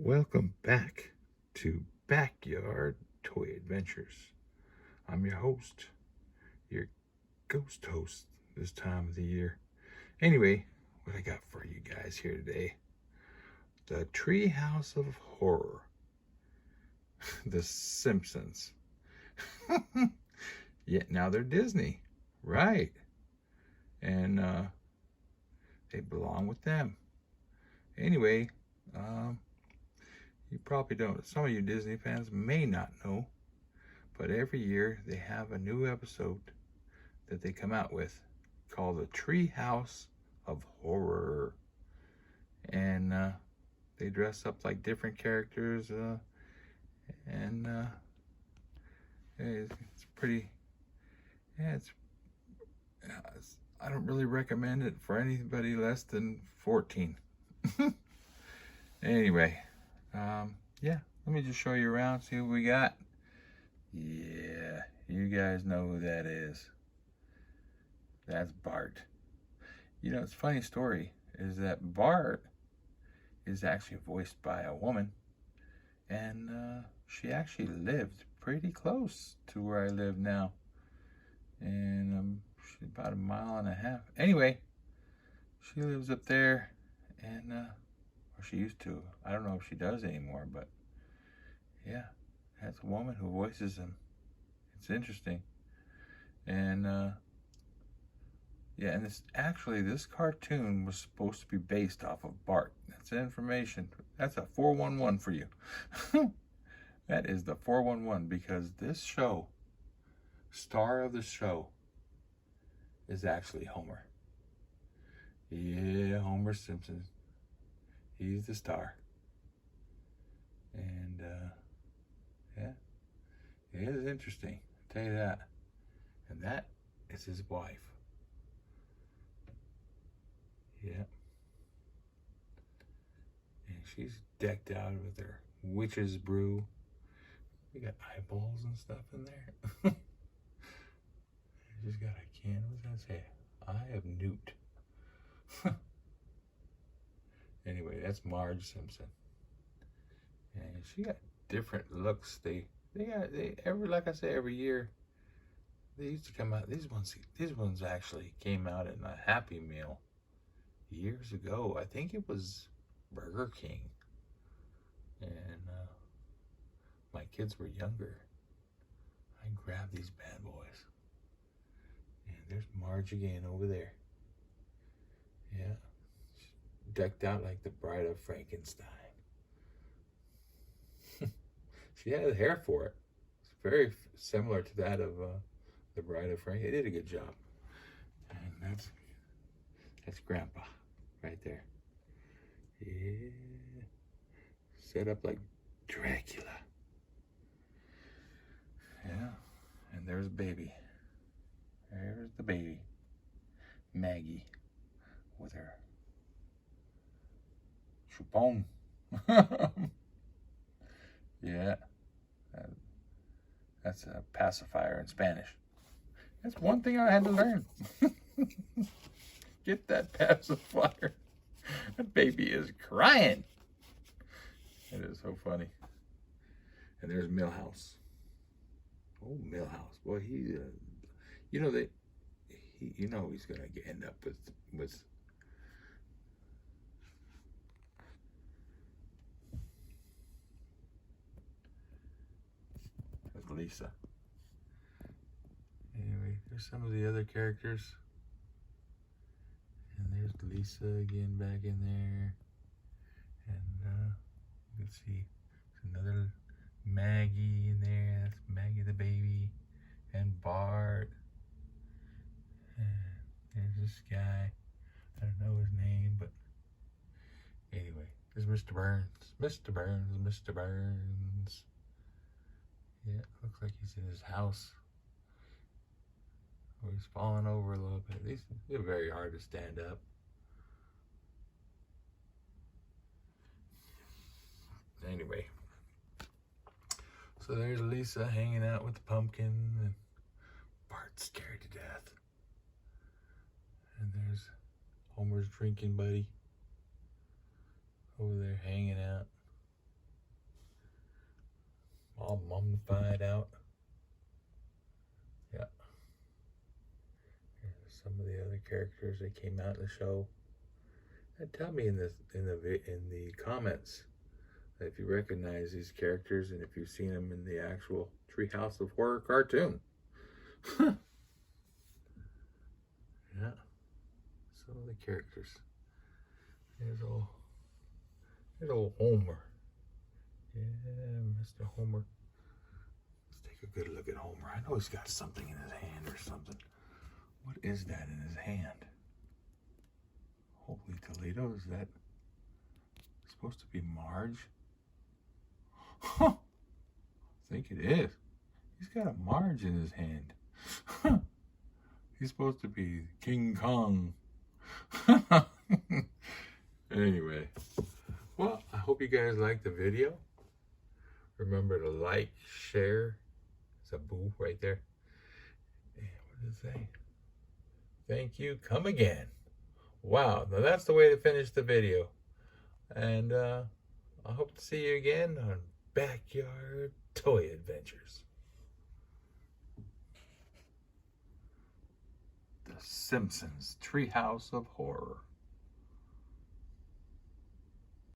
Welcome back to Backyard Toy Adventures. I'm your host, your ghost host this time of the year. Anyway, what I got for you guys here today, the Treehouse of Horror, the Simpsons. Yet now they're Disney, right? And they belong with them. Anyway, you probably don't. Some of you Disney fans may not know, but every year they have a new episode that they come out with called the Treehouse of Horror. And they dress up like different characters, and it's pretty, yeah, I don't really recommend it for anybody less than 14. Anyway, yeah, let me just show you around, see what we got. Yeah, you guys know who that is. That's Bart. You know, it's a funny story is that Bart is actually voiced by a woman, and she actually lived pretty close to where I live now, and she's about 1.5 miles. Anyway, she lives up there, and or she used to. I don't know if she does anymore, but yeah, that's a woman who voices him. It's interesting. And yeah, and this cartoon was supposed to be based off of Bart. That's information. That's a 411 for you. That is the 411, because this show, star of the show, is actually Homer. Yeah, Homer Simpson. He's the star. And yeah, it is interesting, I'll tell you that. And that is his wife. Yeah. And she's decked out with her witch's brew. We got eyeballs and stuff in there. She's got a can. What does that say? Eye of Newt. Anyway, that's Marge Simpson. And she got different looks. They like I say, every year they used to come out. These ones actually came out in a Happy Meal years ago. I think it was Burger King. And my kids were younger. I grabbed these bad boys. And there's Marge again over there. Yeah. Decked out like the Bride of Frankenstein. She had hair for it. It's very similar to that of the Bride of Frankenstein. They did a good job. And that's Grandpa right there. Yeah. Set up like Dracula. Yeah. And there's baby. There's the baby. Maggie with her chupon. Yeah. That's a pacifier in Spanish. That's one thing I had to learn. Get that pacifier. That baby is crying. It is so funny. And there's Millhouse. Oh, Millhouse. Boy, he, you know, he's gonna end up with Lisa. Anyway, there's some of the other characters. And there's Lisa again back in there. And let's see, there's another Maggie in there. That's Maggie the baby. And Bart. And there's this guy. I don't know his name, but anyway, there's Mr. Burns. Mr. Burns, Mr. Burns. Yeah, looks like he's in his house. Or he's falling over a little bit. They're very hard to stand up. Anyway, so there's Lisa hanging out with the pumpkin, and Bart's scared to death. And there's Homer's drinking buddy over there hanging out. all mummified out. Yeah. Here's some of the other characters that came out in the show. And tell me in the comments if you recognize these characters and if you've seen them in the actual Treehouse of Horror cartoon. Yeah. Some of the characters. There's old Homer. Yeah, Mr. Homer. Let's take a good look at Homer. I know he's got something in his hand or something. What is that in his hand? Holy Toledo, is that supposed to be Marge? Huh. I think it is. He's got a Marge in his hand. Huh. He's supposed to be King Kong. Anyway, well, I hope you guys liked the video. Remember to like, share. It's a boo right there. And what does it say? Thank you. Come again. Wow, now that's the way to finish the video. And I hope to see you again on Backyard Toy Adventures. The Simpsons Treehouse of Horror.